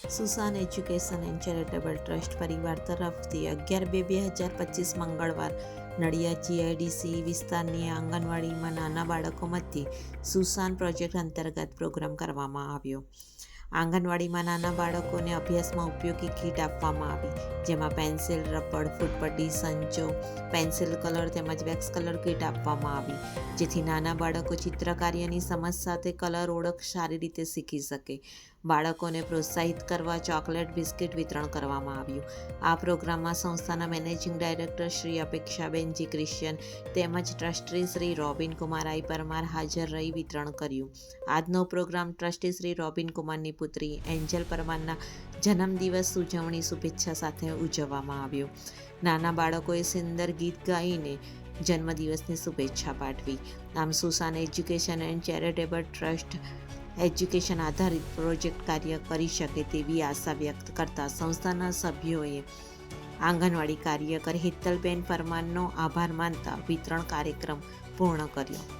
સુસાન education and charitable trust પરિવાર તરફથી 11/2/2025 મંગળવાર નડિયાદ જીઆઈડીસી વિસ્તારની આંગણવાડીમાં નાના બાળકો મધ્યે સુસાન પ્રોજેક્ટ અંતર્ગત પ્રોગ્રામ કરવામાં આવ્યો. આંગણવાડીમાં નાના બાળકોને અભ્યાસમાં ઉપયોગી કીટ આપવામાં આવી, જેમાં પેન્સિલ, રબર, ફૂટપટ્ટી, સંચો, પેન્સિલ કલર તેમજ વેક્સ કલર કીટ આપવામાં આવી, જેથી નાના બાળકો ચિત્રકાર્યની સમજ સાથે કલર ઓળખ સારી રીતે શીખી શકે. બાળકોને પ્રોત્સાહિત કરવા ચોકલેટ બિસ્કિટ વિતરણ કરવામાં આવ્યું. આ પ્રોગ્રામમાં સંસ્થાના મેનેજિંગ ડાયરેક્ટર શ્રી અપેક્ષાબેન જી ક્રિશ્ચન તેમજ ટ્રસ્ટી શ્રી રોબિન કુમાર આઈ પરમાર હાજર રહી વિતરણ કર્યું. આજનો પ્રોગ્રામ ટ્રસ્ટી શ્રી રોબિન કુમારની પુત્રી એન્જલ પરમારના જન્મદિવસ ઉજવણી શુભેચ્છા સાથે ઉજવવામાં આવ્યો. નાના બાળકોએ સુંદર ગીત ગાઈને જન્મદિવસની શુભેચ્છા પાઠવી. આમ Susan education and charitable trust education આધારિત પ્રોજેક્ટ કાર્ય કરી શકે તેવી આશા વ્યક્ત કરતા સંસ્થાના સભ્યોએ આંગણવાડી કાર્યકર હેતલબેન પરમારનો આભાર માનતા વિતરણ કાર્યક્રમ પૂર્ણ કર્યો.